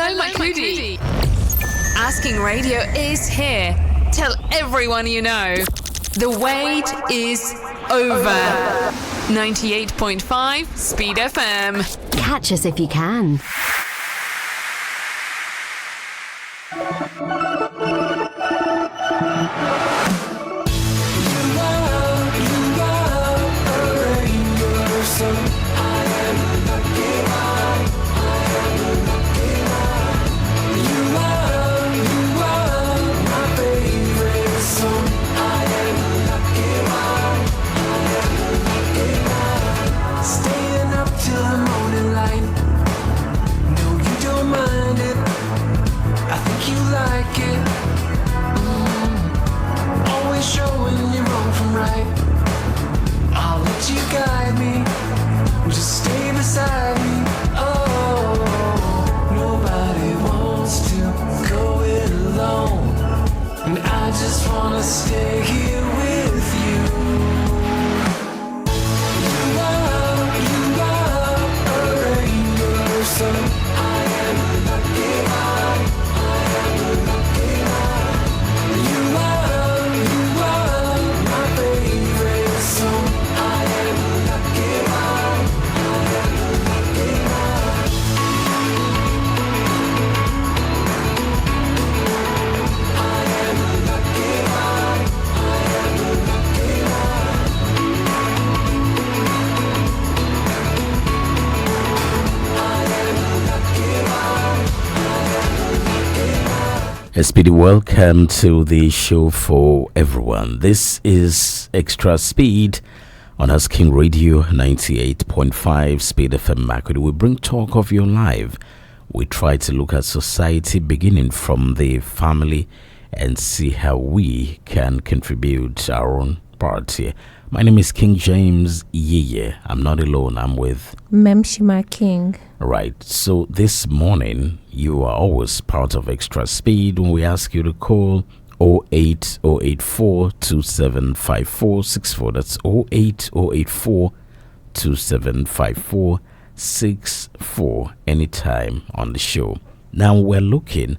Hello, my Cudi. Asking Radio is here. Tell everyone you know. The wait is over. 98.5 Speed FM. Catch us if you can. A speedy welcome to the show for everyone. This is Extra Speed on us King Radio 98.5 Speed FM Makodi. We bring talk of your life. We try to look at society beginning from the family and see how we can contribute our own part here. My name is King James YiYE. I'm not alone. I'm with Mmemshima King. Right. So this morning, you are always part of Extra Speed when we ask you to call 08084 275464. That's 08084 275464 anytime on the show. Now we're looking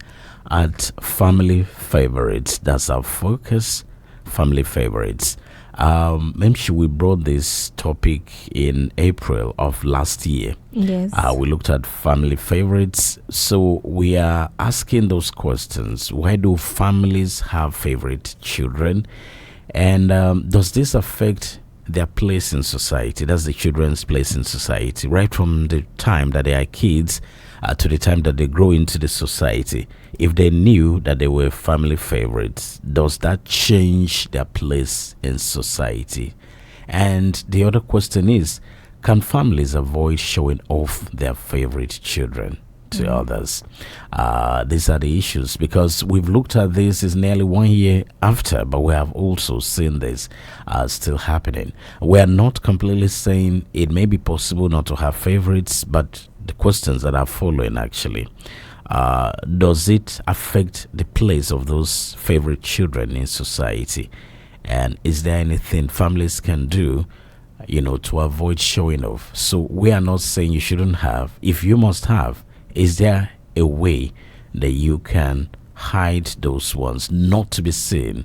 at family favorites. That's our focus, family favorites. Maybe we brought this topic in April of last year. Yes. We looked at family favorites. So we are asking those questions. Why do families have favorite children? And does this affect their place in society? That's the children's place in society, right from the time that they are kids to the time that they grow into the society. If they knew that they were family favorites, does that change their place in society? And the other question is, can families avoid showing off their favorite children to others? These are the issues, because we've looked at this is nearly 1 year after, but we have also seen this still happening. We are not completely saying it may be possible not to have favorites, but the questions that are following actually, does it affect the place of those favorite children in society? And is there anything families can do, to avoid showing off? So we are not saying you shouldn't have. If you must have, is there a way that you can hide those ones, not to be seen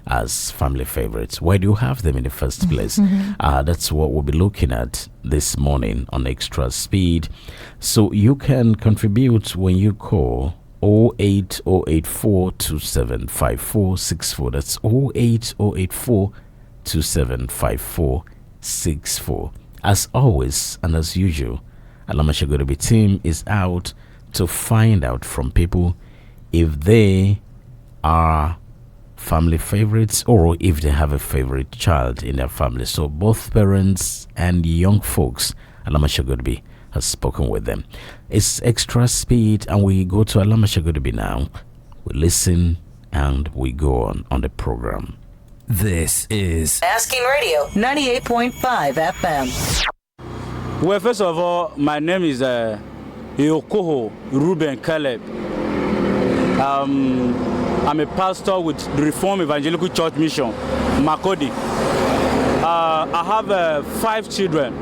as family favorites? Why do you have them in the first place? That's what we'll be looking at this morning on Extra Speed. So you can contribute when you call 08084 275464. That's 08084 275464. As always and as usual, Alamashagodobi team is out to find out from people if they are family favorites or if they have a favorite child in their family. So both parents and young folks, Alamashagodobi has spoken with them. It's Extra Speed, and we go to Alamashagodobi now. We listen and we go on the program. This is Asking Radio 98.5 FM. Well, first of all, my name is Yokoho Ruben Caleb. I'm a pastor with the Reformed Evangelical Church Mission, Makodi. I have 5 children.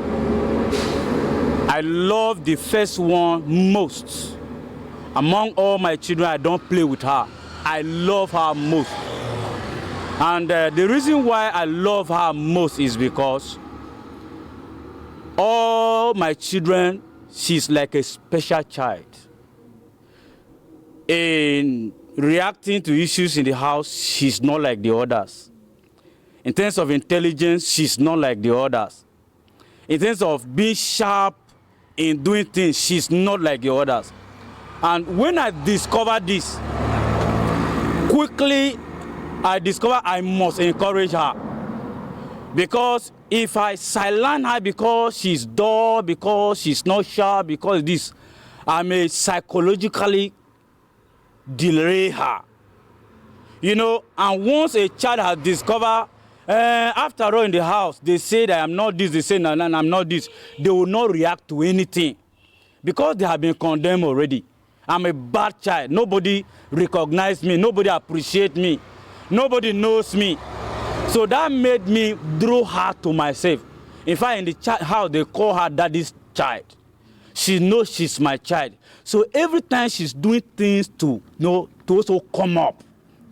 I love the first one most. Among all my children, I don't play with her. I love her most. And the reason why I love her most is because all my children, she's like a special child. In reacting to issues in the house, she's not like the others. In terms of intelligence, she's not like the others. In terms of being sharp in doing things, she's not like the others. And when I discovered this, quickly I discovered I must encourage her. Because if I silence her because she's dull, because she's not sharp, because this, I may psychologically delay her. You know, and once a child has discovered, after all in the house, they say that I'm not this, they say no, I'm not this, they will not react to anything because they have been condemned already. I'm a bad child. Nobody recognizes me. Nobody appreciates me. Nobody knows me. So that made me draw her to myself. In fact, in the house, they call her daddy's child. She knows she's my child. So every time she's doing things to, to also come up,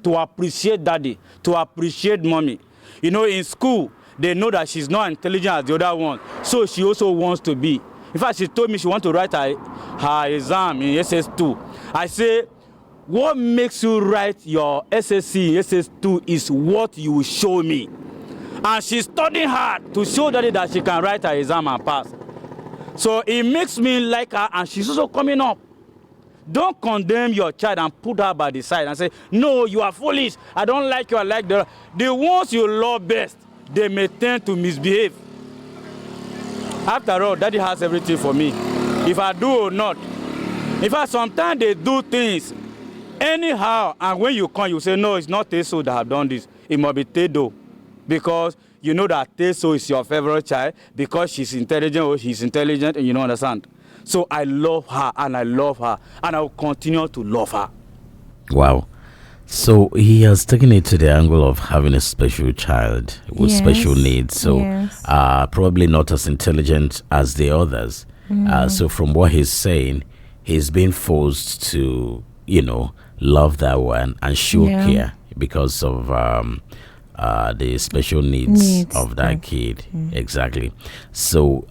to appreciate daddy, to appreciate mommy. You know, in school, they know that she's not intelligent as the other one. So she also wants to be. In fact, she told me she wants to write her exam in SS2. I say, what makes you write your SSC in SS2 is what you show me. And she's studying hard to show daddy that she can write her exam and pass. So it makes me like her, and she's also coming up. Don't condemn your child and put her by the side and say, no, you are foolish. I don't like you, I like the ones you love best, they may tend to misbehave. After all, daddy has everything for me. If I do or not. In fact, sometimes they do things anyhow, and when you come, you say, no, it's not Teso that have done this. It must be Tedo. Because you know that Teso is your favorite child, because she's intelligent or he's intelligent, and you don't understand. So I love her, and I love her, and I will continue to love her. Wow. So he has taken it to the angle of having a special child with special needs. So probably not as intelligent as the others. So from what he's saying, he's being forced to, love that one and show care because of the special needs of that kid. Exactly. So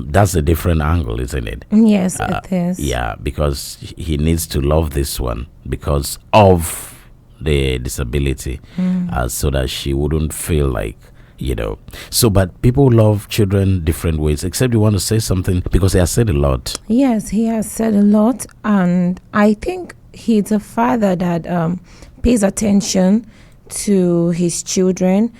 that's a different angle, isn't it? Yes, it is. Yeah, because he needs to love this one because of the disability, so that she wouldn't feel like, So, but people love children different ways, except you want to say something because he has said a lot. Yes, he has said a lot. And I think he's a father that pays attention to his children.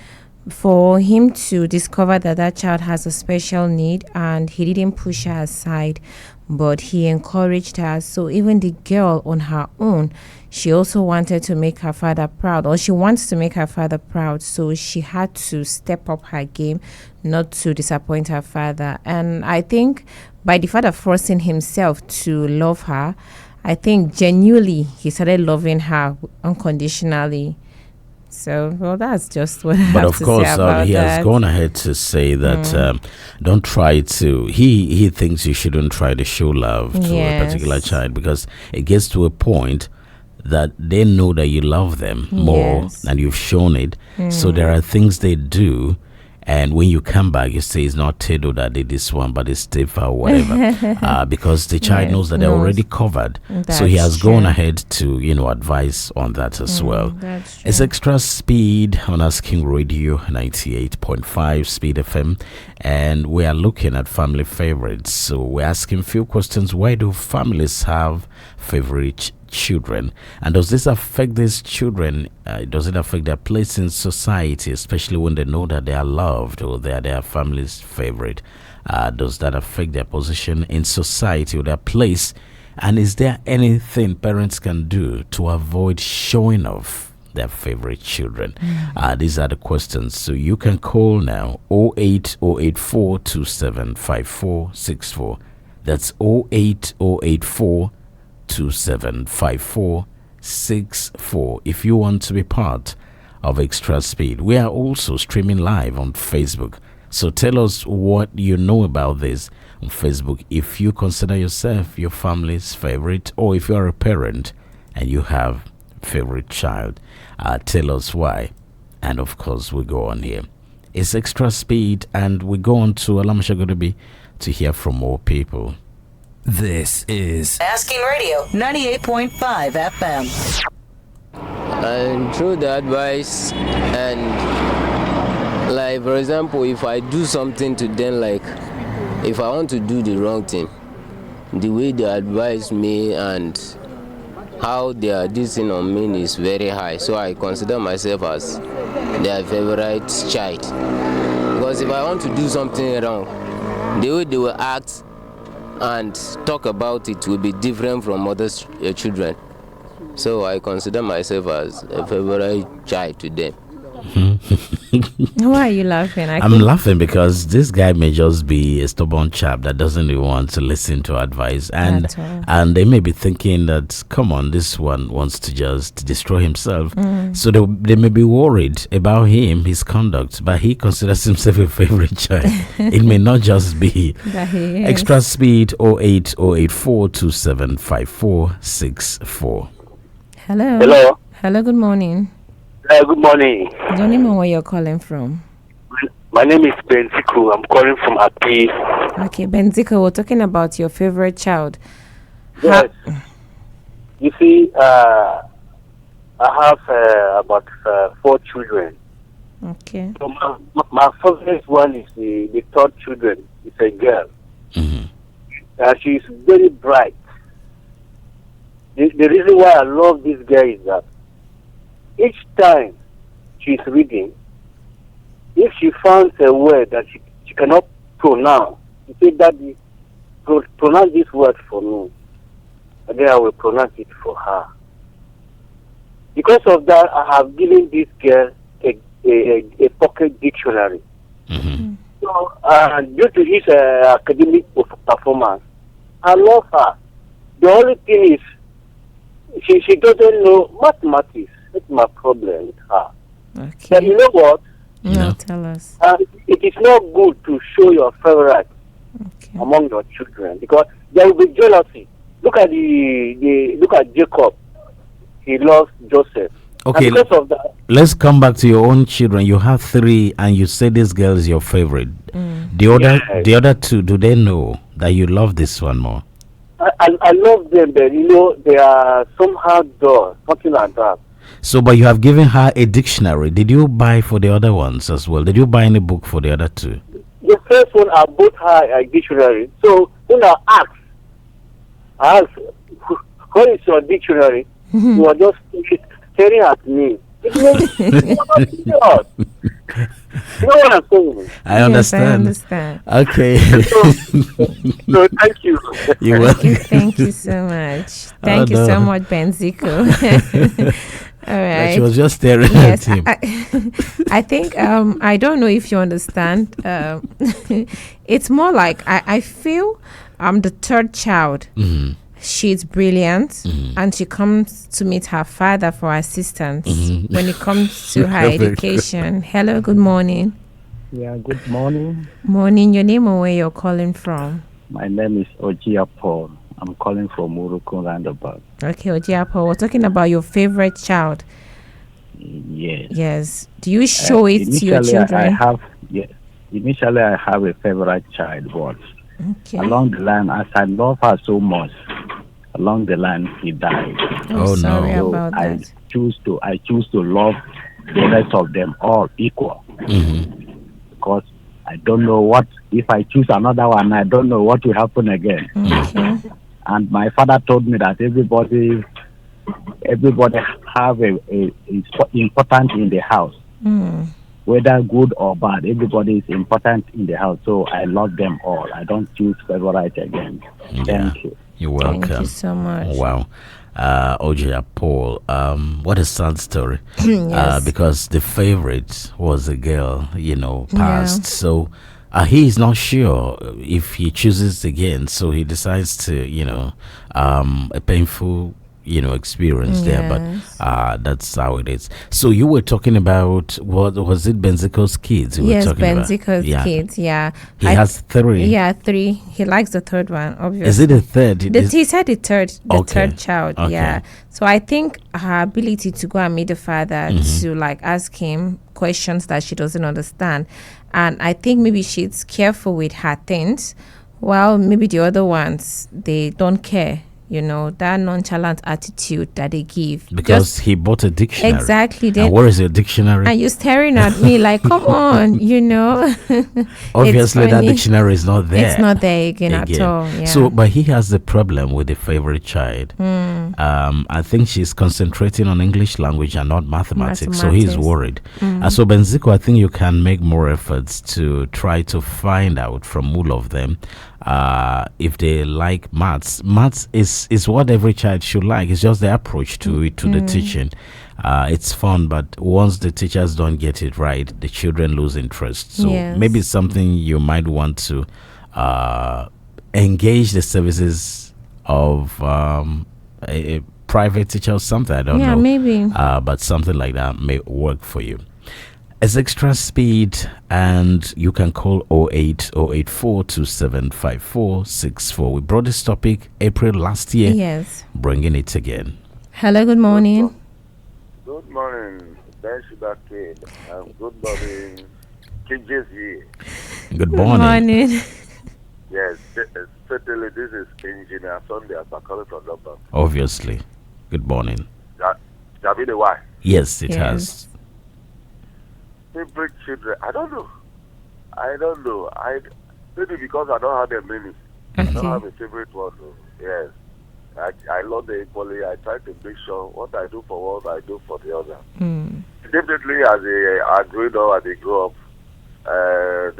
For him to discover that that child has a special need, and he didn't push her aside, but he encouraged her. So even the girl on her own, she also wanted to make her father proud, or she wants to make her father proud. So she had to step up her game, not to disappoint her father. And I think by the father forcing himself to love her, I think genuinely he started loving her unconditionally. So, well, that's just what I have to say about that. But of course, he has gone ahead to say that don't try to, he thinks you shouldn't try to show love to a particular child, because it gets to a point that they know that you love them more and you've shown it. So there are things they do, and when you come back, you say it's not Tedo that did this one, but it's Tifa or whatever, because the child knows that they're already covered. So he has gone ahead to, advise on that as well. It's Extra Speed on Asking Radio 98.5 Speed FM, and we are looking at family favorites. So we're asking a few questions. Why do families have favorite children, and does this affect these children? Does it affect their place in society, especially when they know that they are loved or they are their family's favorite? Does that affect their position in society or their place? And is there anything parents can do to avoid showing off their favorite children? These are the questions. So you can call now 08084 275464. That's 08084 275464 if you want to be part of Extra Speed. We are also streaming live on Facebook. So tell us what you know about this on Facebook. If you consider yourself your family's favorite, or if you're a parent and you have favorite child, tell us why. And of course, we go on here. It's extra speed, and we go on to Mmemshima to hear from more people. This is Asking Radio 98.5 FM. And through the advice, and like for example, if I do something to them, like if I want to do the wrong thing, the way they advise me and how they are dissing on me is very high. So I consider myself as their favorite child. Because if I want to do something wrong, the way they will act and talk about it will be different from other children. So I consider myself as a favorite child to them. Why are you laughing? I'm laughing because this guy may just be a stubborn chap that doesn't even want to listen to advice, and they may be thinking that, come on, this one wants to just destroy himself. So they may be worried about him, his conduct, but he considers himself a favorite child. It may not just be. Extra speed 08084275464. Hello. Hello, good morning. Good morning. Don't even know where you're calling from. My name is Benziku. I'm calling from Api. Okay, Benziku, we're talking about your favorite child. Yes. You see, I have about 4 children. Okay. So my favorite one is the third children. It's a girl. She's very bright. The reason why I love this girl is that each time she's reading, if she finds a word that she cannot pronounce, she says, Daddy, pronounce this word for me. And then I will pronounce it for her. Because of that, I have given this girl a pocket dictionary. So, due to his academic performance, I love her. The only thing is, she doesn't know mathematics. That's my problem with her. Okay. But you know what? No, tell us. It is not good to show your favorite among your children, because there will be jealousy. Look at look at Jacob. He loves Joseph. Okay, and because of that, let's come back to your own children. You have 3, and you say this girl is your favorite. The other 2, do they know that you love this one more? I love them, but they are somehow dull, something like that. So, but you have given her a dictionary. Did you buy for the other ones as well? Did you buy any book for the other 2? The first one, I bought her a dictionary. So when I asked, what is your dictionary? You were just staring at me. You know what I'm saying? I understand. Yes, I understand. Okay. So thank you. You're welcome. Thank you so much. Thank you so much, Benziku. All right. She was just staring at him. I think I don't know if you understand. It's more like I feel I'm the third child. She's brilliant, and she comes to meet her father for assistance when it comes to her education. Hello, good morning. Yeah, good morning. Morning. Your name and where you're calling from? My name is Ojia Paul. I'm calling from Muruku Roundabout. Okay, Ojia Paul. We're talking about your favorite child. Yes. Yes. Do you show it to your children? Initially, I have a favorite child, but along the line, as I love her so much, along the line, he died. Oh, sorry about that. I choose to love the rest of them all equal. Because I don't know what, if I choose another one, I don't know what will happen again. And my father told me that everybody have a important in the house. Whether good or bad, everybody is important in the house. So I love them all. I don't choose favorite again. Thank you. You're welcome. Thank you so much. Wow. Ojia Paul, what a sad story. Because the favorite was a girl, passed. So he is not sure if he chooses again. So he decides to, a painful experience there, but Yes. that's how it is. So you were talking about, what was it, Benzico's kids? You Yes, were talking about? Benzico's Yeah. kids. Yeah, He has 3. Yeah, 3. He likes the third one. Obviously, Is it a third? He said the third, Okay. third child. Okay. Yeah. So I think her ability to go and meet the father to like ask him questions that she doesn't understand, and I think maybe she's careful with her things, while maybe the other ones they don't care. That nonchalant attitude that they give. Because he bought a dictionary. Exactly. And where is your dictionary? And you're staring at me like, come on, Obviously, It's that funny. dictionary is not there. It's not there again. At all. Yeah. So, but he has the problem with the favorite child. I think she's concentrating on English language and not mathematics. So he's Mathematics. worried. So Benzico, I think you can make more efforts to try to find out from all of them if they like maths. Maths is what every child should like. It's just the approach to it, to the teaching. It's fun, but once the teachers don't get it right, the children lose interest. So Yes. maybe something you might want to engage the services of a private teacher or something. I don't know. Yeah, maybe. But something like that may work for you. It's extra speed, and you can call 08084275464. We brought this topic April last year. Yes. Bringing it again. Hello. Good morning. Good morning, Mmemshima Kid. Good morning, KiNG JAMES YiYE. Good morning. Yes, certainly this is Engineer Sunday as I call it from London. Obviously. Good morning. Javide, why? Yes, it Yes. has. Favorite children, I don't know. Maybe because I don't have a many. I don't have a favorite one, though. Yes. I love them equally. I try to make sure what I do for one, I do for the other. Definitely, as I grew up, as they grow up, I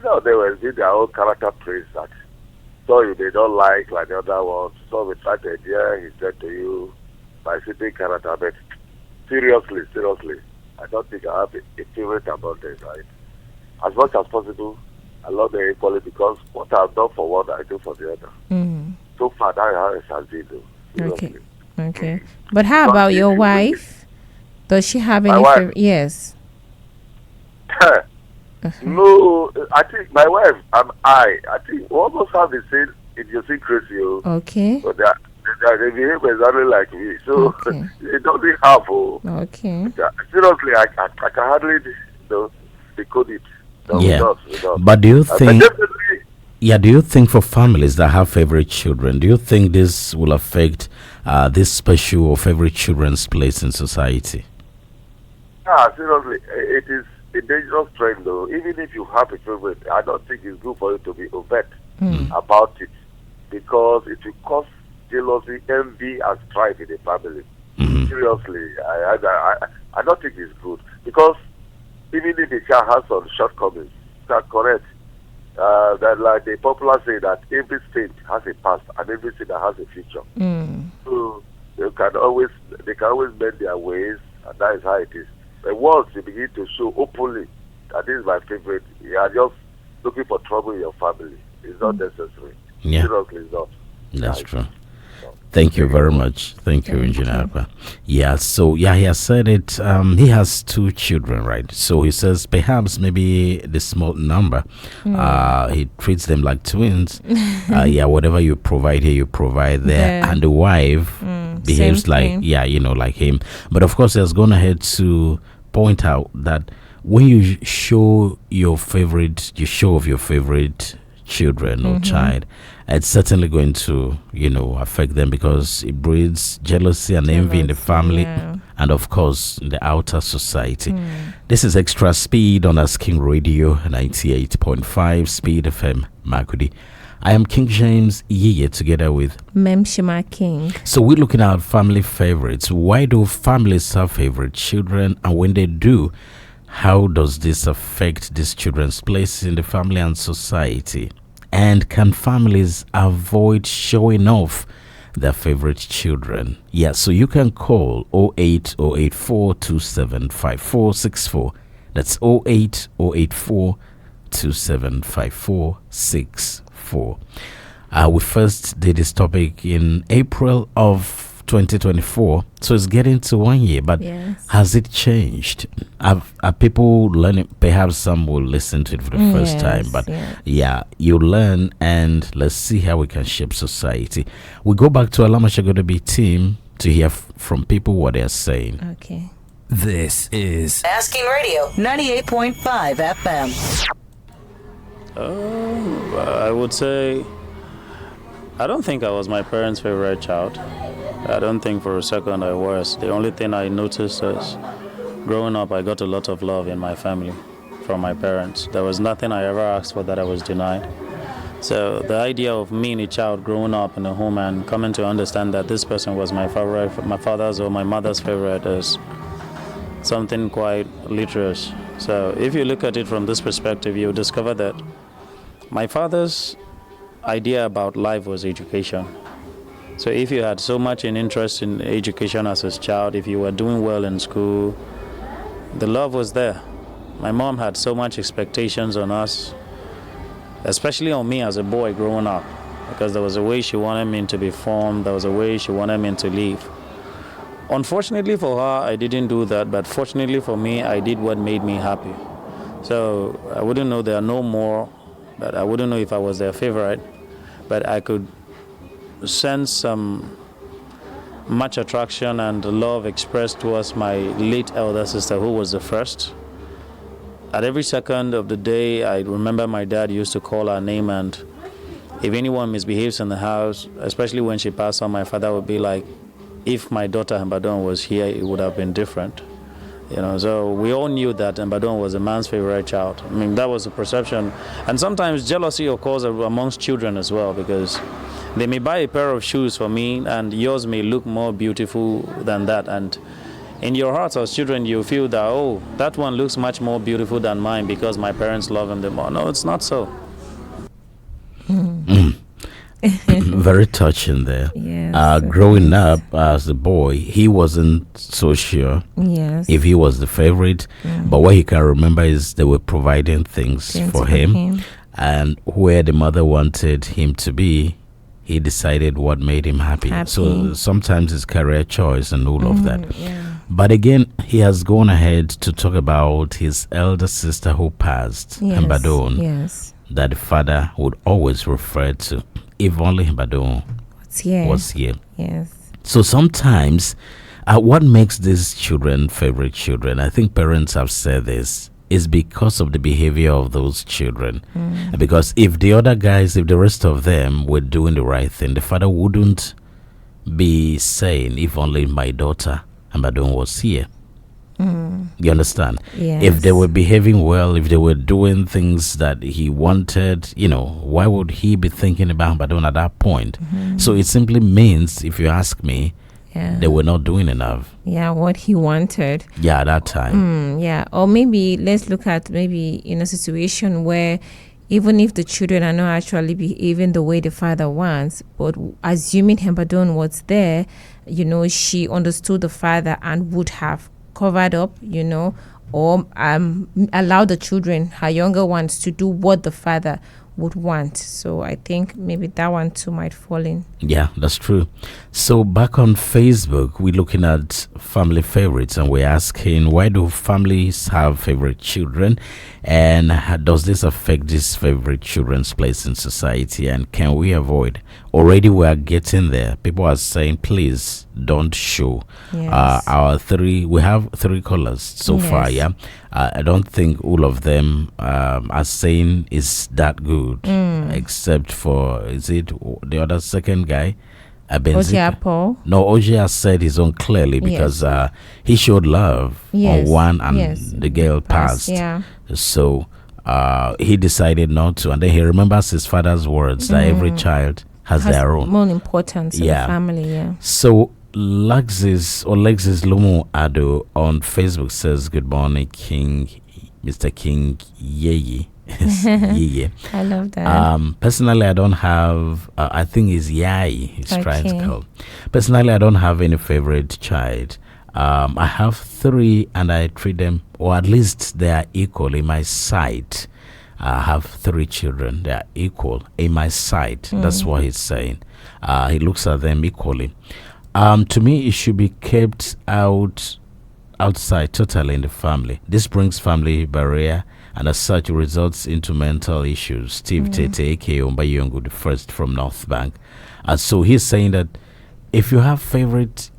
know they will be their own character traits that so they don't like the other ones. So we try to adhere, he said to you, by sitting character. But seriously, I don't think I have a favorite about this, right? As much as possible, I love them equally because what I've done for one, I do for the other. So far, that's how it has been, though. Seriously. Okay. But how about your wife? Does she have My any wife? favorite? Yes. No, I think my wife and I think we almost have the same idiosyncrasy. Okay. So they behave exactly like me. So Okay. it doesn't have. Okay. Seriously, I can hardly decode it. No, Yeah. we don't. But do you But think... definitely, Yeah, do you think for families that have favorite children, do you think this will affect this special or favorite children's place in society? seriously, it is a dangerous trend, though. Even if you have a favorite, I don't think it's good for you to be overt about it because it will cause jealousy, envy, and strife in the family. Seriously, I don't think it's good because even if the child has some shortcomings, that's correct. That like the popular say that every state has a past and every state has a future. So they can always bend their ways, and that is how it is. But once you begin to show openly that this is my favorite, you are just looking for trouble in your family. It's not necessary. Yeah. Seriously, it's not. That's true. Thank you very much. Thank you, Engineer Akpa. Yeah, so he has said it. He has 2 children, right? So he says perhaps maybe the small number. He treats them like twins. Whatever you provide here, you provide there. And the wife behaves like, like him. But of course, he has gone ahead to point out that when you show your favorite, you show of your favorite children or child, it's certainly going to affect them because it breeds jealousy and envy in the family and of course in the outer society. This is Extra Speed on Asking Radio 98.5 Speed FM Makudi. I am KiNG JAMES YiYE together with Mmemshima King. So we're looking at family favorites. Why do families have favorite children, and when they do, how does this affect these children's place in the family and society? And can families avoid showing off their favorite children? Yeah, so you can call 08084275464. That's 08084275464. We first did this topic in April of 2024, so it's getting to 1 year. But has it changed? Are people learning? Perhaps some will listen to it for the first time, but you learn, and let's see how we can shape society. We go back to Alama Shagodobi team to hear from people what they're saying. Okay. This is Asking Radio 98.5 FM. I would say I don't think I was my parents' favorite child. I don't think for a second I was. The only thing I noticed is growing up I got a lot of love in my family from my parents. There was nothing I ever asked for that I was denied. So the idea of me, a child growing up in a home and coming to understand that this person was my favorite, my father's or my mother's favorite, is something quite literary. So if you look at it from this perspective, you'll discover that my father's idea about life was education. So if you had so much an interest in education as a child, if you were doing well in school, the love was there. My mom had so much expectations on us, especially on me as a boy growing up, because there was a way she wanted me to be formed, there was a way she wanted me to live. Unfortunately for her, I didn't do that, but fortunately for me, I did what made me happy. So I wouldn't know there are no more, but I wouldn't know if I was their favorite, but I could sense some much attraction and love expressed towards my late elder sister, who was the first. At every second of the day, I remember my dad used to call her name, and if anyone misbehaves in the house, especially when she passed on, my father would be like, if my daughter Mbadon was here, it would have been different. So we all knew that Mbadon was a man's favorite child. I mean, that was the perception. And sometimes jealousy occurs amongst children as well, because they may buy a pair of shoes for me and yours may look more beautiful than that. And in your hearts as children, you feel that, oh, that one looks much more beautiful than mine because my parents love him the more. No, it's not so. Very touching there. Yes. Growing up as a boy, he wasn't so sure if he was the favorite, but what he can remember is they were providing things for him, and where the mother wanted him to be, he decided what made him happy. So sometimes it's career choice and all of that. But again, he has gone ahead to talk about his elder sister who passed, Mbadon, that the father would always refer to, if only Mbadon was here. So sometimes, what makes these children favorite children, I think parents have said this, is because of the behavior of those children. Because if the other guys, if the rest of them were doing the right thing, the father wouldn't be saying, if only my daughter Mbadon was here. You understand? If they were behaving well, if they were doing things that he wanted, why would he be thinking about Mbadon at that point? So it simply means, if you ask me, they were not doing enough. What he wanted. At that time. Or maybe let's look at maybe in a situation where even if the children are not actually behaving the way the father wants, but assuming Mbadon was there, she understood the father and would have covered up, or allow the children, her younger ones, to do what the father would want. So I think maybe that one too might fall in. Yeah, that's true. So back on Facebook, we're looking at family favorites, and we're asking, why do families have favorite children, and does this affect these favorite children's place in society, and can we avoid? Already we are getting there. People are saying, please don't show. Our we have 3 callers so far. I don't think all of them are saying is that good, except for, is it the other second guy? Paul. No, Oji has said his own clearly, because he showed love on one, and the girl passed. So he decided not to, and then he remembers his father's words that every child has their own more importance in the family. So Lexis Lumu Ado on Facebook says, good morning, Mr. King Yeye. I love that. Personally, I don't have, I think it's Yai, he's trying to call. Personally, I don't have any favorite child. I have 3, and I treat them, or at least they are equal in my sight. have 3 children. They are equal in my sight. That's what he's saying. He looks at them equally. To me, it should be kept outside totally in the family. This brings family barrier, and as such results into mental issues. Steve Tete, aka Ombayongo, the first from North Bank. And so he's saying that if you have favorite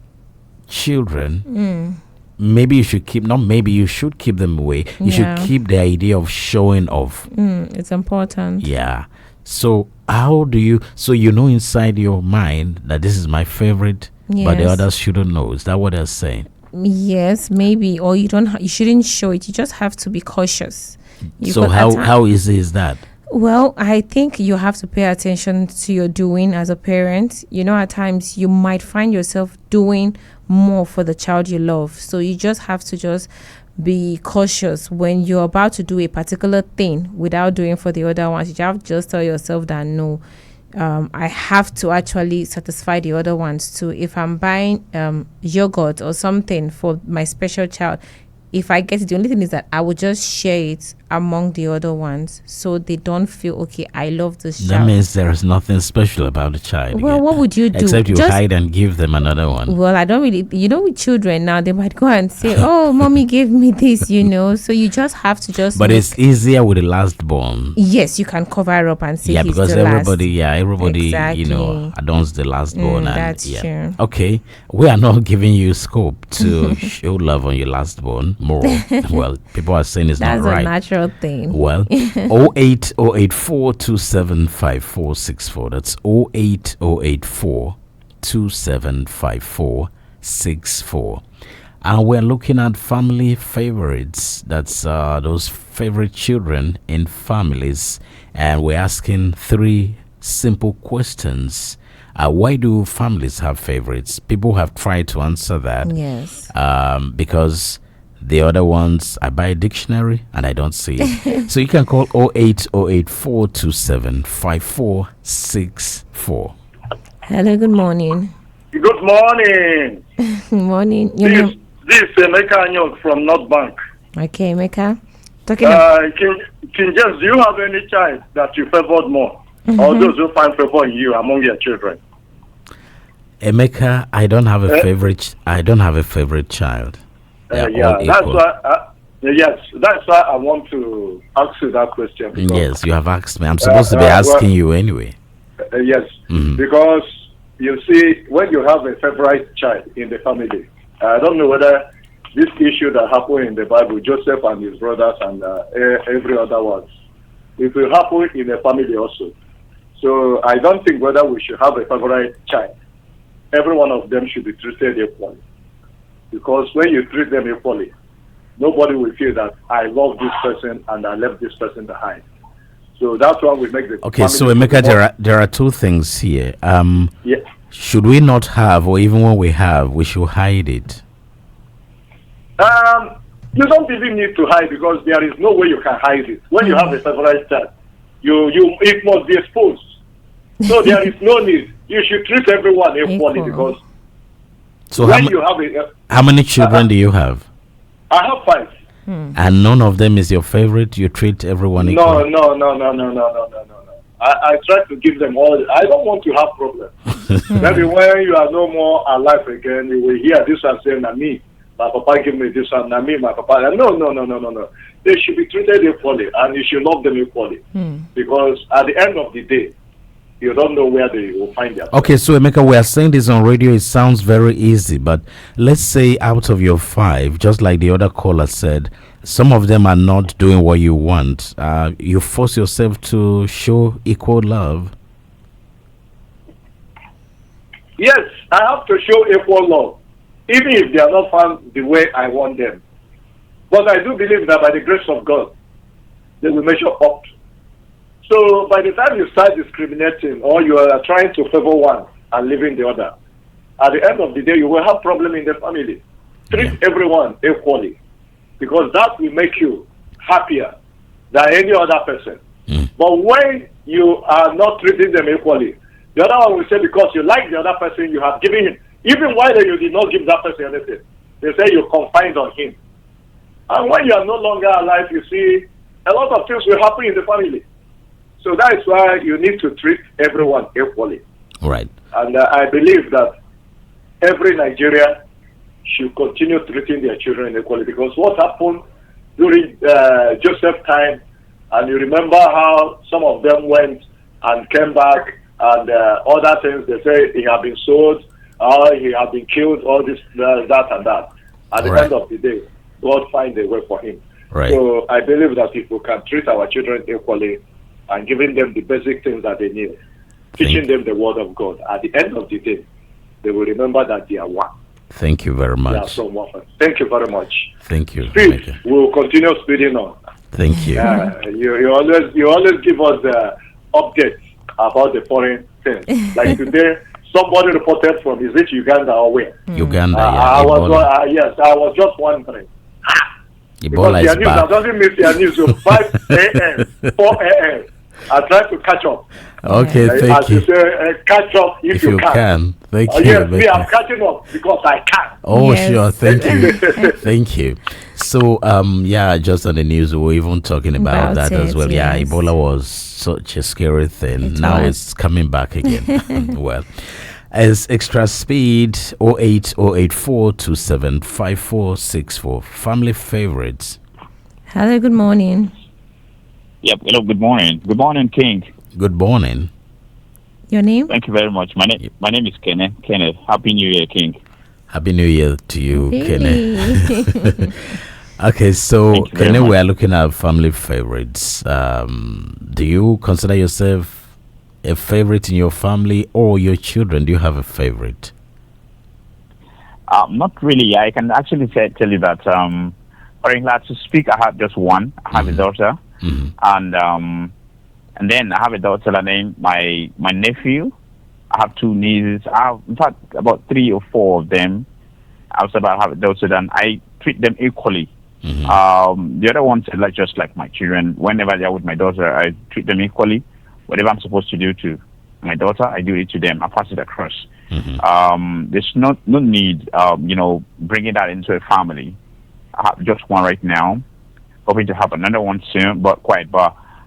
children, maybe you should keep, not maybe, you should keep them away. You should keep the idea of showing off. It's important. Yeah. So how do you, so you know inside your mind that this is my favorite, but the others shouldn't know. Is that what they're saying? Yes, maybe. Or you shouldn't show it. You just have to be cautious. So how easy is that? Well, I think you have to pay attention to your doing as a parent. You know, at times you might find yourself doing more for the child you love. So you just have to just be cautious when you're about to do a particular thing without doing for the other ones. You have to just tell yourself that no, I have to actually satisfy the other ones too. If I'm buying yogurt or something for my special child, if I get it, the only thing is that I will just share it among the other ones so they don't feel, okay, I love this child. That means there is nothing special about the child. Well, what would you do? Except you hide and give them another one. Well, I don't really, with children now, they might go and say, oh, mommy gave me this, so you just have to just. But it's easier with the last born. Yes, you can cover up and say, because everybody, exactly. adorns the last born. That's true. Okay, we are not giving you scope to show love on your last born more. Well, people are saying it's not right. That's a natural thing. Well, 08084275464. That's 08084275464. And we're looking at family favorites. That's those favorite children in families. And we're asking 3 simple questions. Why do families have favorites? People have tried to answer that. Yes. Because the other ones, I buy a dictionary and I don't see it. So you can call 08084275464. Hello, good morning. Good morning. Morning. This is Emeka Anyok from North Bank. Okay, Emeka. King James, do you have any child that you favored more? Or those who find favor in you among your children? Emeka, I don't have a favorite. I don't have a favorite child. That's why I want to ask you that question. Yes, you have asked me. I'm supposed to be asking you anyway. Yes, because you see, when you have a favorite child in the family, I don't know whether this issue that happened in the Bible, Joseph and his brothers and every other one, it will happen in the family also. So I don't think whether we should have a favorite child. Every one of them should be treated equally. Because when you treat them equally, nobody will feel that I love this person and I left this person behind. So that's why we make the okay. So Emeka, there are 2 things here. Should we not have, or even when we have, we should hide it? You don't even need to hide because there is no way you can hide it. When you have a favorite child, it must be exposed. So there is no need. You should treat everyone equally because. So how many children do you have? I have 5. And none of them is your favorite? You treat everyone equally? No. I try to give them all. I don't want to have problems. Maybe when you are no more alive again, you will hear this one saying, me, my papa give me this one, me, my papa. No. They should be treated equally and you should love them equally. Because at the end of the day, you don't know where they will find them. Okay, so Emeka, we are saying this on radio. It sounds very easy, but let's say out of your 5, just like the other caller said, some of them are not doing what you want. You force yourself to show equal love. Yes, I have to show equal love, even if they are not found the way I want them. But I do believe that by the grace of God, they will measure up. So by the time you start discriminating or you are trying to favor one and leaving the other, at the end of the day, you will have problem in the family. Treat everyone equally because that will make you happier than any other person. But when you are not treating them equally, the other one will say because you like the other person, you have given him, even while you did not give that person anything, they say you confined on him. And when you are no longer alive, you see, a lot of things will happen in the family. So that is why you need to treat everyone equally. Right. And I believe that every Nigerian should continue treating their children equally, because what happened during Joseph's time, and you remember how some of them went and came back, and other things, they say he had been sold, or he had been killed, all this, that, and that. At the end of the day, God find a way for him. Right. So I believe that if we can treat our children equally and giving them the basic things that they need, teaching them the word of God, at the end of the day, they will remember that they are one. Thank you very much. They are so one. Thank you very much. Thank you. Speed. We will continue speeding on. Thank you. You always give us updates about the foreign things. Like today, somebody reported from, is it Uganda or where? Uganda, I was just wondering. Ebola because is back. I doesn't miss their news. So 5 a.m., 4 a.m. I try to catch up. Okay, thank you. Catch up if you can. Thank you. Yes, me, I'm catching up because I can. Oh, sure. Thank you. Thank you. So, just on the news, we were even talking about that as well. Yes. Yeah, Ebola was such a scary thing. Now it's coming back again. Well, as extra speed 08084275464. Family favorites. Hello, good morning. Yep, hello, good morning. Good morning, King. Good morning. Your name? Thank you very much. My name is Kenneth. Kenneth, Happy New Year, King. Happy New Year to you, Hey. Kenneth. Okay, so Kenneth, we are looking at family favorites. Do you consider yourself a favorite in your family or your children? Do you have a favorite? Not really. I can actually tell you that, for England to speak, I have just one. I have a daughter. And then I have a daughter named my nephew. I have two nieces. I have, in fact, about 3 or 4 of them. I also have a daughter, and I treat them equally. The other ones are just like my children. Whenever they're with my daughter, I treat them equally. Whatever I'm supposed to do to my daughter, I do it to them. I pass it across. There's no need, bringing that into a family. I have just one right now. Hoping to have another one soon, but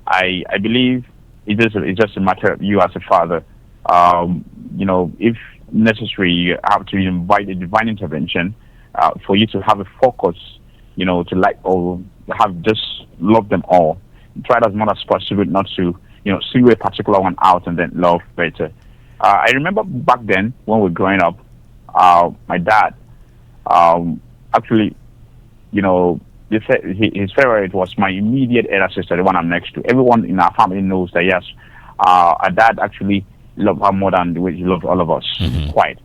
I believe it's just a matter of you as a father. If necessary, you have to invite a divine intervention for you to have a focus, to like or have just love them all. Try as much as possible not to, single a particular one out and then love better. I remember back then when we were growing up, my dad actually, his favorite was my immediate elder sister, the one I'm next to. Everyone in our family knows that, yes, our dad actually loved her more than the way he loved all of us, quite.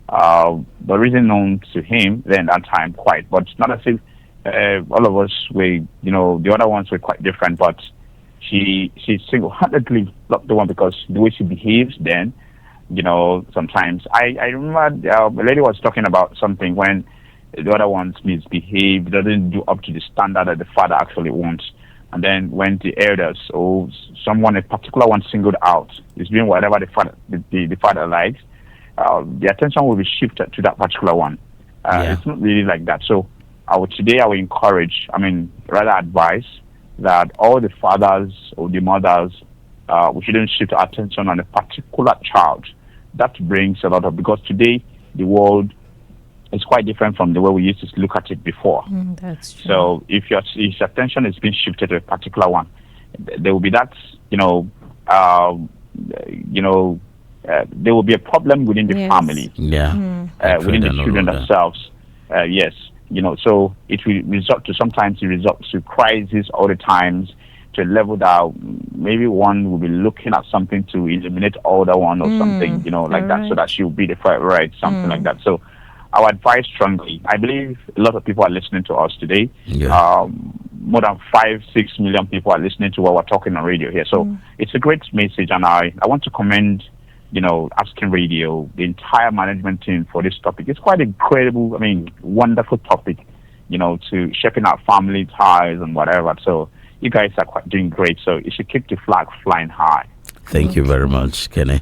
The reason known to him then that time, quite. But it's not as if all of us were, the other ones were quite different, but she single-handedly loved the one because the way she behaves then, sometimes. I remember a lady was talking about something when the other ones misbehave, doesn't do up to the standard that the father actually wants. And then when the elders or someone, a particular one singled out, is doing whatever the father likes, the attention will be shifted to that particular one. It's not really like that. So today I will encourage, rather advise that all the fathers or the mothers, we shouldn't shift our attention on a particular child. That brings a lot of, because today the world is quite different from the way we used to look at it before. That's true. So if your attention is being shifted to a particular one, there will be that, there will be a problem within the family. Within the children themselves. So it will result to, sometimes it results to crisis all the times, to a level that maybe one will be looking at something to eliminate all the one or something, like that, so that she will be the favorite, something like that. So I would advise strongly. I believe a lot of people are listening to us today. More than 5-6 million people are listening to what we're talking on radio here. So it's a great message, and I want to commend, Asking Radio, the entire management team for this topic. It's quite incredible, wonderful topic, to shaping our family ties and whatever. So you guys are doing great. So you should keep the flag flying high. Thank you very much, Kenny.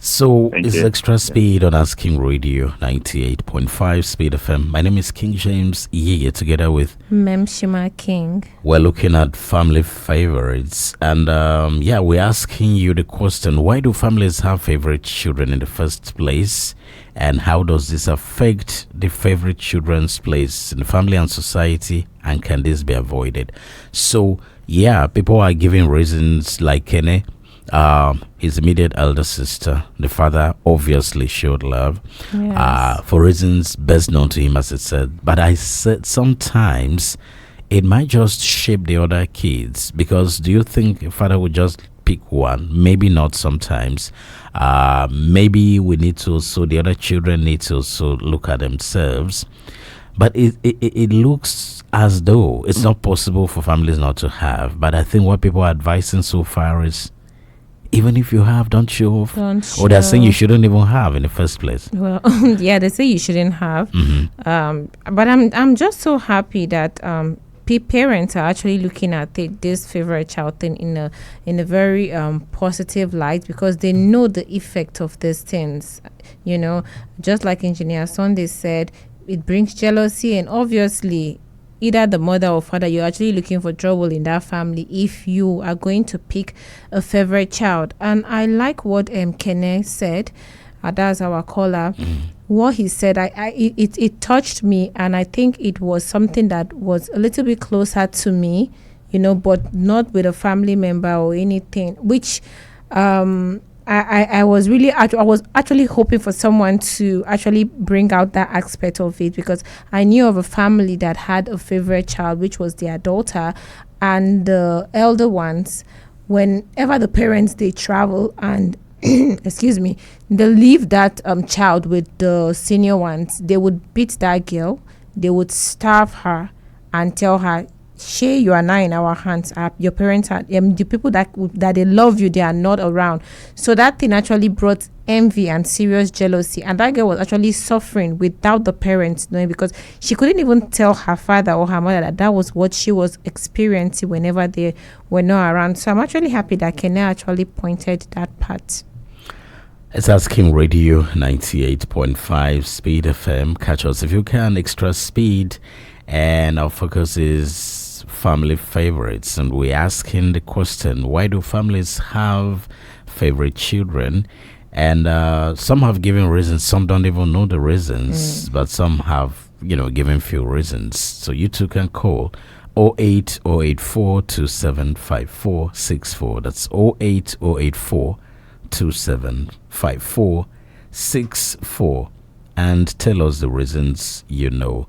So Thank it's you. extra speed on Asking Radio 98.5 Speed FM. My name is King James YiYE, together with Mmemshima King. we're looking at family favorites. And we're asking you the question, why do families have favorite children in the first place? And how does this affect the favorite children's place in the family and society? And can this be avoided? So, people are giving reasons like Kene. His immediate elder sister, the father obviously showed love, for reasons best known to him, as it said. But I said sometimes it might just shape the other kids, because do you think a father would just pick one? Maybe not sometimes. Maybe we need to, so the other children need to also look at themselves. But it looks as though it's not possible for families not to have. But I think what people are advising so far is, even if you have, don't show off. Or they're saying you shouldn't even have in the first place. Well, they say you shouldn't have. But I'm just so happy that parents are actually looking at this favorite child thing in a very positive light, because they know the effect of these things. You know, just like Engineer Sunday said, it brings jealousy, and obviously either the mother or father, you're actually looking for trouble in that family if you are going to pick a favorite child. And I like what Kene said, that's our caller. What he said, it touched me, and I think it was something that was a little bit closer to me, you know, but not with a family member or anything, which I was actually hoping for someone to actually bring out that aspect of it, because I knew of a family that had a favorite child, which was their daughter, and the elder ones, whenever the parents, they travel and excuse me, they leave that child with the senior ones, they would beat that girl, they would starve her and tell her, Shay, you are now in our hands. Your parents are the people that they love you, they are not around. So that thing actually brought envy and serious jealousy, and that girl was actually suffering without the parents knowing, because she couldn't even tell her father or her mother that was what she was experiencing whenever they were not around. So I'm actually happy that Kenya actually pointed that part. It's Asking Radio 98.5 Speed FM. Catch us if you can, extra speed. And our focus is family favorites, and we're asking the question, why do families have favorite children? And some have given reasons, some don't even know the reasons, but some have, given few reasons. So you too can call 08084275464. That's 08084275464, and tell us the reasons you know.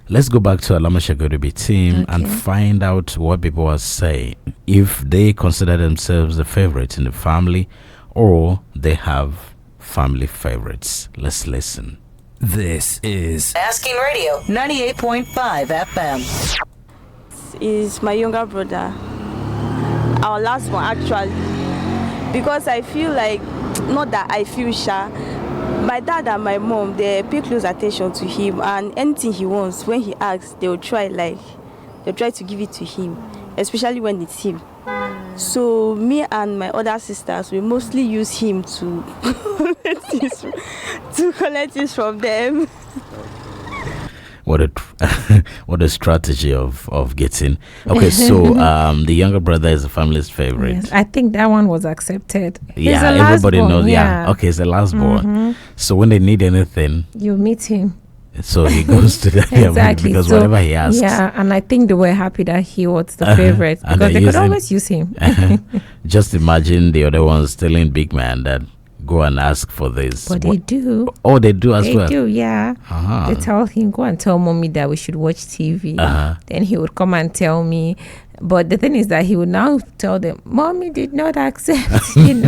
Let's go back to Alama Shagoribi team and find out what people are saying, if they consider themselves the favorite in the family or they have family favorites. Let's listen. This is Asking Radio 98.5 FM. Is my younger brother, our last one actually, because I feel like, not that I feel shy, my dad and my mom, they pay close attention to him, and anything he wants, when he asks, they'll try to give it to him, especially when it's him. So me and my other sisters, we mostly use him to collect this from them. What a strategy of getting. Okay, so the younger brother is the family's favorite. Yes, I think that one was accepted. Yeah, everybody knows. Yeah, okay, it's the last born. So when they need anything, you meet him. So he goes to the exactly, because so, whatever he asks. Yeah, and I think they were happy that he was the favorite, because they could always use him. Just imagine the other ones telling big man that go and ask for this. But they do. Oh, they do as well? They do, yeah. They tell him, go and tell mommy that we should watch TV. Then he would come and tell me. But the thing is that he would now tell them, mommy did not accept, Then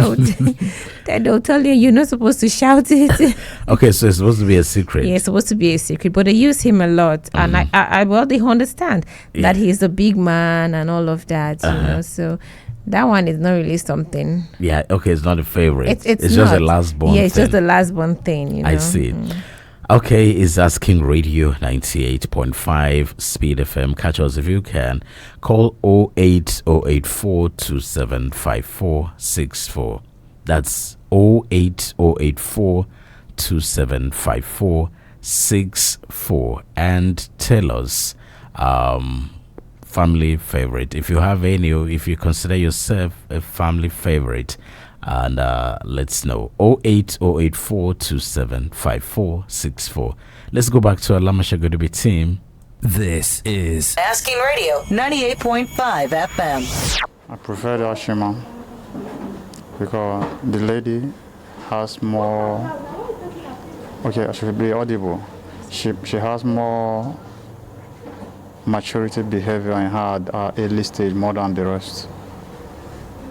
they'll tell you, you're not supposed to shout it. Okay, so it's supposed to be a secret. Yeah, it's supposed to be a secret. But they use him a lot. And they understand that he's a big man and all of that, so... That one is not really something. Yeah, okay, it's not a favorite. It's not. Just a last born. Yeah, it's just the last born thing, I see. Okay, it's Asking Radio 98.5 Speed FM. Catch us if you can. Call 08084275464. That's 08084 275464 and tell us family favorite, if you have any, or if you consider yourself a family favorite, and let's know. 08084 275464. Let's go back to Alama Shagodobi team. This is Asking Radio 98.5 FM. I prefer the Ashima because the lady has more. Okay, I should be audible. She has more maturity behavior in her at early stage more than the rest.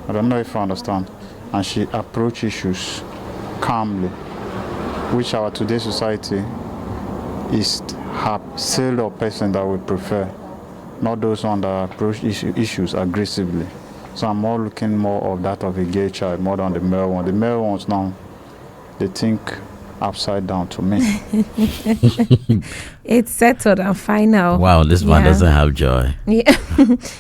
I don't know if you understand. And she approach issues calmly, which our today's society is her sale or person that we prefer, not those on that approach issues aggressively. So I'm more looking more of that of a gay child more than the male one. The male ones now, they think upside down to me. It's settled and final. Wow, this man doesn't have joy. Yeah.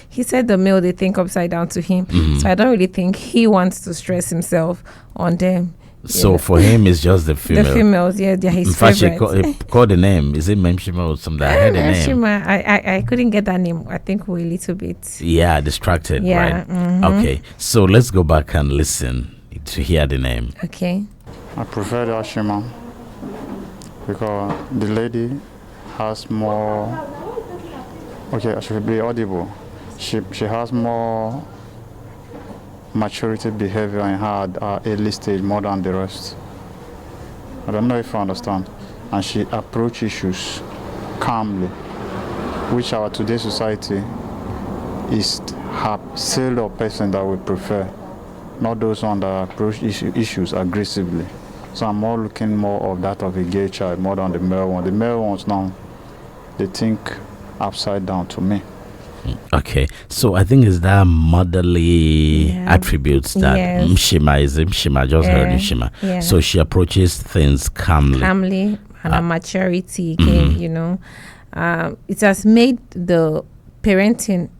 He said the male, they think upside down to him. So I don't really think he wants to stress himself on them. So for him, it's just the female. The females, yeah, they're his favorite. favorite. He called the name. Is it Mmemshima or something? I heard the name. Mmemshima, I couldn't get that name. I think we're a little bit. Yeah, distracted, Yeah, right? Okay, so let's go back and listen to hear the name. Okay. I prefer the Ashima because the lady has more. Okay, I should be audible. She has more maturity behavior in her at early stage more than the rest. I don't know if you understand. And she approach issues calmly, which our today's society is her sale or person that we prefer, not those on that approach issues aggressively. So I'm more looking more of that of a gay child more than the male one. The male ones now, they think upside down to me. Okay, so I think it's that motherly attributes that Mmemshima is Mmemshima. Just heard Mmemshima. Yeah. So she approaches things calmly. Calmly, and her maturity came, you know. It has made the parenting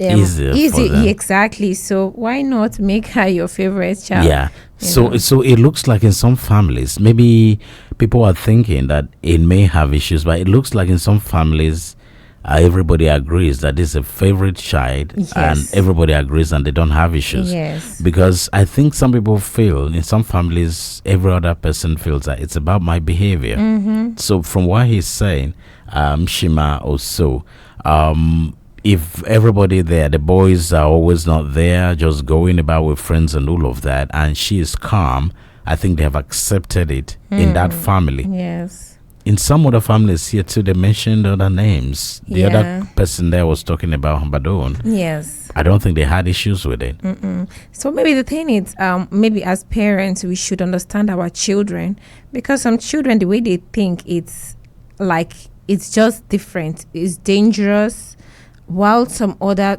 easy for them. Exactly. So why not make her your favorite child? Yeah. So it looks like in some families, maybe people are thinking that it may have issues, but it looks like in some families, everybody agrees that this is a favorite child, and everybody agrees and they don't have issues. Yes. Because I think some people feel, in some families, every other person feels that it's about my behavior. So from what he's saying, Shima also, if everybody there, the boys are always not there, just going about with friends and all of that, and she is calm, I think they have accepted it in that family. Yes. In some other families here too, they mentioned other names. The other person there was talking about Hambadon. Yes. I don't think they had issues with it. So maybe the thing is, maybe as parents, we should understand our children, because some children, the way they think, it's like, it's just different. It's dangerous. While some other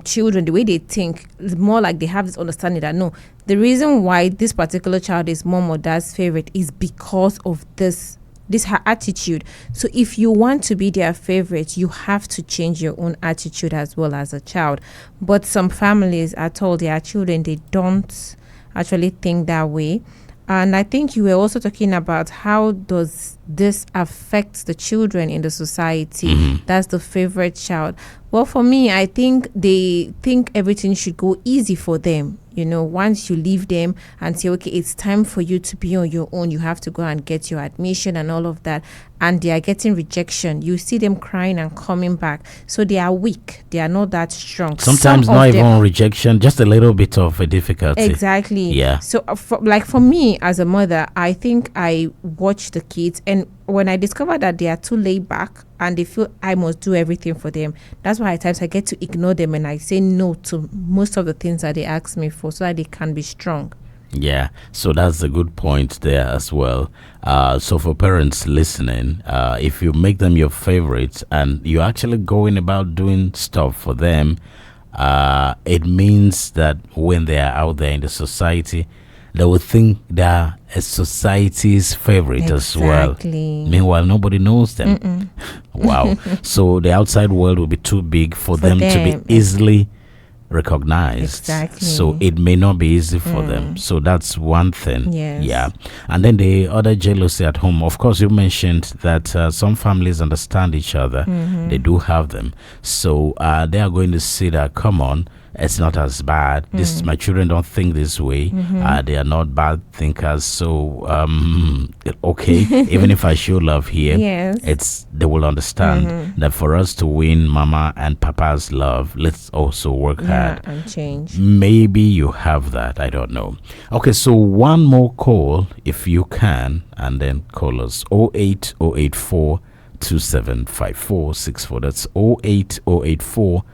children, the way they think, is more like they have this understanding that no, the reason why this particular child is mom or dad's favorite is because of this her attitude. So if you want to be their favorite, you have to change your own attitude as well as a child. But some families are told their children, they don't actually think that way. And I think you were also talking about how does this affect the children in the society. That's the favorite child. Well, for me, I think they think everything should go easy for them. You know, once you leave them and say, okay, it's time for you to be on your own, you have to go and get your admission and all of that, and they are getting rejection, you see them crying and coming back. So they are weak. They are not that strong. Sometimes not even rejection, just a little bit of a difficulty. Exactly. Yeah. So for me as a mother, I think I watch the kids, and when I discover that they are too laid back and they feel I must do everything for them, that's why at times I get to ignore them and I say no to most of the things that they ask me for, so that they can be strong. Yeah, so that's a good point there as well. So for parents listening, if you make them your favorites and you're actually going about doing stuff for them, it means that when they are out there in the society, they will think they're a society's favorite as well. Meanwhile, nobody knows them. Wow. So the outside world will be too big for them to be easily recognized. Exactly. So it may not be easy for them. So that's one thing. Yes. Yeah. And then the other jealousy at home. Of course, you mentioned that some families understand each other. They do have them. So they are going to see that, come on, it's not as bad. This my children don't think this way. They are not bad thinkers. So okay, even if I show love here, they will understand that for us to win Mama and Papa's love, let's also work hard and change. Maybe you have that. I don't know. Okay, so one more call if you can, and then call us 08084 275464. That's 08084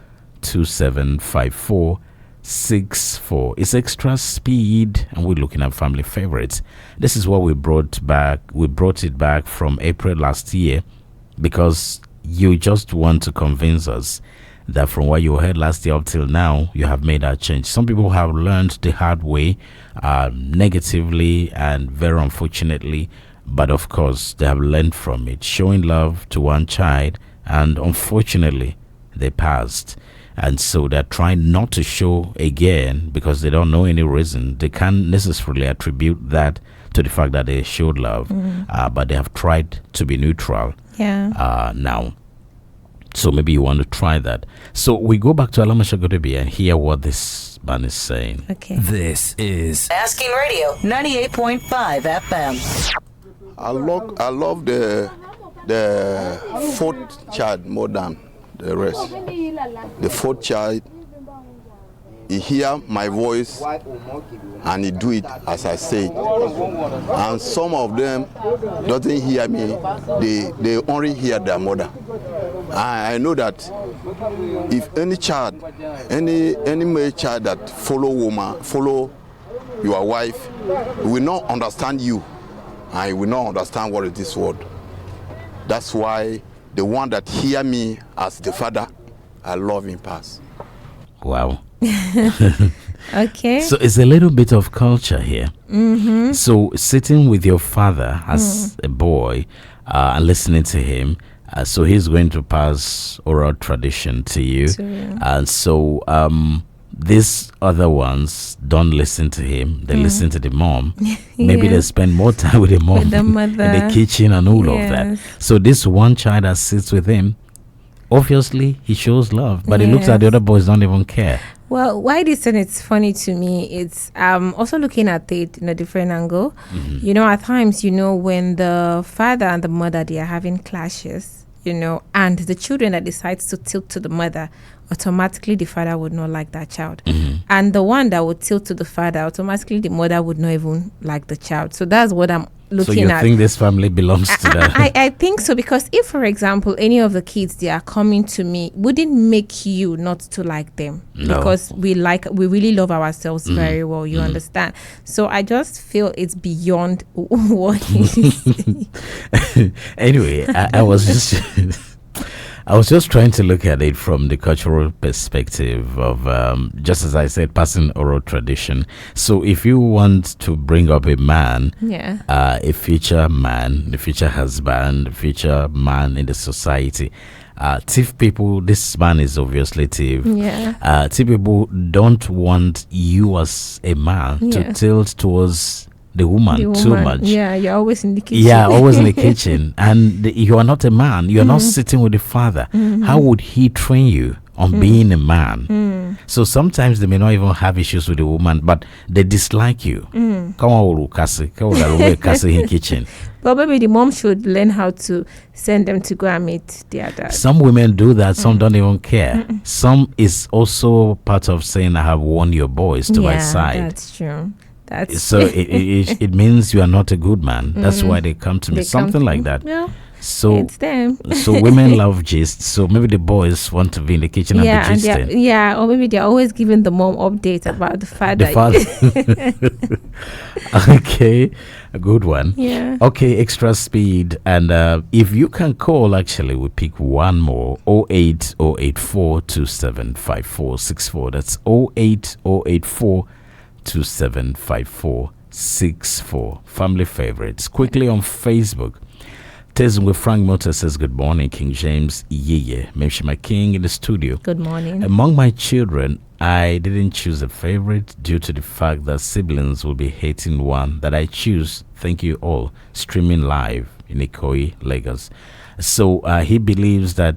275464. It's extra speed, and we're looking at family favorites. This is what we brought back. We brought it back from April last year because you just want to convince us that from what you heard last year up till now, you have made that change. Some people have learned the hard way, negatively and very unfortunately, but of course they have learned from it, showing love to one child, and unfortunately they passed. And so they're trying not to show again because they don't know any reason. They can't necessarily attribute that to the fact that they showed love, but they have tried to be neutral now. So maybe you want to try that. So we go back to Alamashagodebi and hear what this man is saying. Okay. This is Asking Radio 98.5 FM. I love the fourth child more than the rest. The fourth child, he hear my voice and he do it as I say. And some of them doesn't hear me, they only hear their mother. I know that if any child, any male child that follow your wife, will not understand you and will not understand what is this word. That's why the one that hear me as the father, I love him past. Wow. Okay. So it's a little bit of culture here. So sitting with your father as a boy and listening to him, so he's going to pass oral tradition to you. And so these other ones don't listen to him. They listen to the mom. Maybe they spend more time with the mom With the mother. in the kitchen and all of that. So this one child that sits with him, obviously he shows love, but he looks at the other boys, don't even care. Well, why this and it's funny to me, it's also looking at it in a different angle. You know, at times, you know, when the father and the mother, they are having clashes, you know, and the children that decides to tilt to the mother, automatically the father would not like that child. And the one that would tilt to the father, automatically the mother would not even like the child. So that's what I'm looking So you at. think this family belongs to that? I think so, because if, for example, any of the kids, they are coming to me, wouldn't make you not to like them. No. Because we really love ourselves very well, you understand? So I just feel it's beyond what he Anyway, I was just I was just trying to look at it from the cultural perspective of, just as I said, passing oral tradition. So if you want to bring up a man, a future man, the future husband, the future man in the society, thief people, this man is obviously thief. Thief people don't want you as a man to tilt towards the woman too much. Yeah, you're always in the kitchen. Yeah, always in the kitchen. And you are not a man. You are not sitting with the father. How would he train you on being a man? So sometimes they may not even have issues with the woman, but they dislike you. Come on, in kitchen. But maybe the mom should learn how to send them to go and meet their dad. Some women do that. Some don't even care. Some is also part of saying, I have won your boys to my side. That's true. So it means you are not a good man. That's why they come to me. Something like that. Yeah. So it's them. So women love gist. So maybe the boys want to be in the kitchen and be gisting. Or maybe they're always giving the mom updates about the father. Okay, a good one. Yeah. Okay, extra speed. And if you can call, actually, we pick one more. 08084 275464. That's 08084 275464. Family favorites. Quickly on Facebook. Tezin with Frank Motor says, good morning, King James Yiye. Mmemshima King in the studio. Good morning. Among my children, I didn't choose a favorite due to the fact that siblings will be hating one that I choose. Thank you all. Streaming live in Ikoyi, Lagos. So he believes that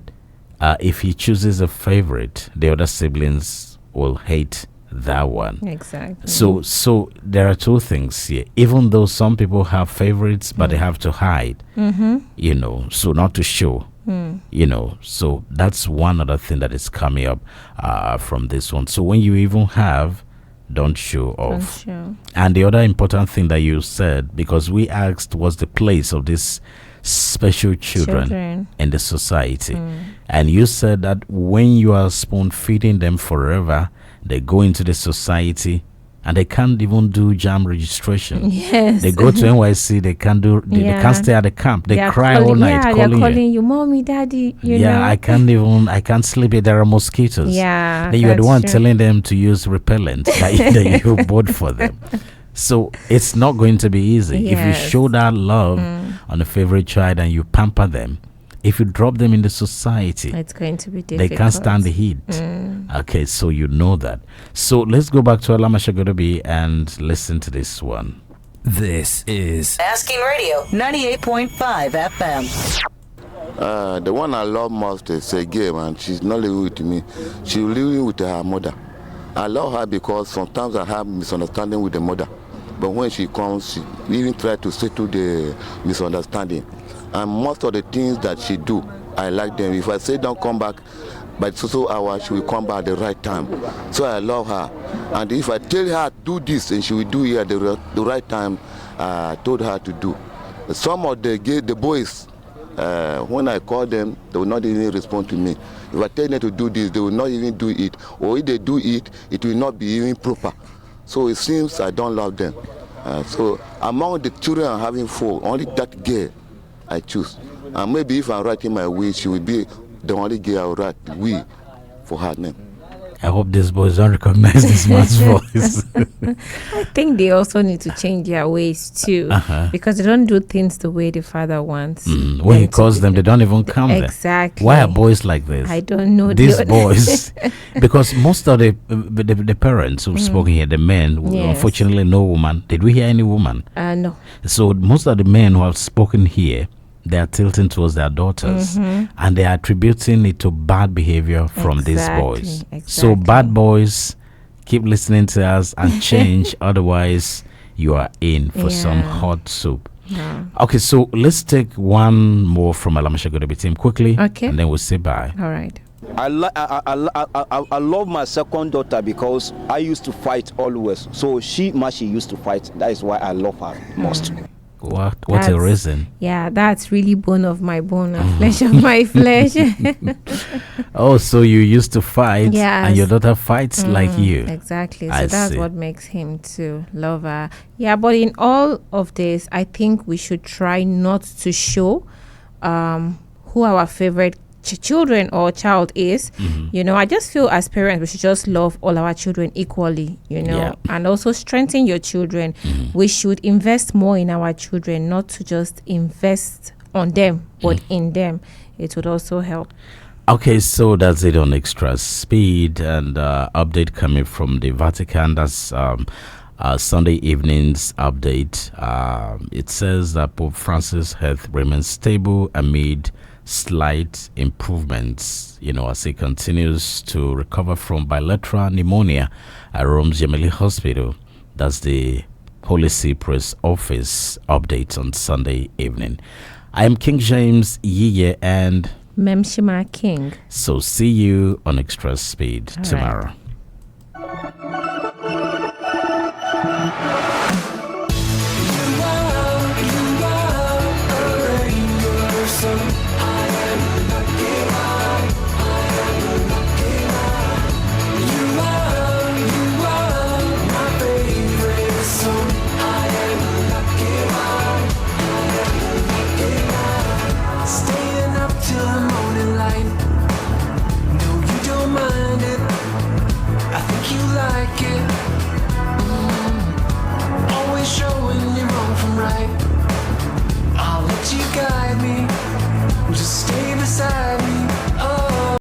if he chooses a favorite, the other siblings will hate that one. Exactly. So there are two things here. Even though some people have favorites, but they have to hide, you know, so not to show. You know, so that's one other thing that is coming up from this one. So when you even have, don't show off. And the other important thing that you said, because we asked what's the place of these special children in the society, and you said that when you are spoon feeding them forever, they go into the society and they can't even do jam registration. Yes. They go to NYC, they can't do, they can't stay at the camp. They cry all night they're calling you, mommy, daddy, you know. I can't sleep here. There are mosquitoes. Yeah. Then you are the one telling them to use repellent that you bought for them. So it's not going to be easy. Yes. If you show that love on a favorite child and you pamper them, if you drop them in the society, it's going to be difficult. They can't stand the heat. Okay, so you know that. So let's go back to Alama Shagodobi and listen to this one. This is Asking Radio 98.5 FM. The one I love most is a girl, and she's not living with me. She's living with her mother. I love her because sometimes I have misunderstanding with the mother. But when she comes, she even tries to settle the misunderstanding. And most of the things that she do, I like them. If I say don't come back by so hour, she will come back at the right time. So I love her. And if I tell her do this, and she will do it at the right time, I told her to do. Some of the boys, when I call them, they will not even respond to me. If I tell them to do this, they will not even do it. Or if they do it, it will not be even proper. So it seems I don't love them. So among the children I'm having 4, only that girl I choose. And maybe if I'm writing my will, she will be the only girl I will write will for her name. I hope these boys don't recognize this man's voice. I think they also need to change their ways too, because they don't do things the way the father wants. When he calls them, they don't even come there. Exactly. Why are boys like this? I don't know. These boys, because most of the parents who've spoken here, the men, unfortunately no woman. Did we hear any woman? No. So most of the men who have spoken here, they are tilting towards their daughters, and they are attributing it to bad behavior from these boys. So bad boys, keep listening to us and change, otherwise you are in for some hot soup. Okay, so let's take one more from Alamashagodobi team quickly, and then we'll say bye. All right. I love my second daughter because I used to fight always. So she used to fight. That is why I love her most. What a reason. Yeah, that's really bone of my bone and flesh of my flesh. Oh, so you used to fight, and your daughter fights like you. Exactly. So that's what makes him to love her. Yeah, but in all of this, I think we should try not to show who our favorite children or child is. You know, I just feel as parents we should just love all our children equally, you know, and also strengthen your children. We should invest more in our children, not to just invest on them but in them. It would also help. Okay, so that's it on Extra Speed, and update coming from the Vatican. That's Sunday evening's update. It says that Pope Francis' health remains stable amid slight improvements, you know, as he continues to recover from bilateral pneumonia at Rome's Gemelli Hospital. That's the Holy See Press Office update on Sunday evening. I am King James Yiye and Mmemshima King. So see you on Extra Speed tomorrow. Right.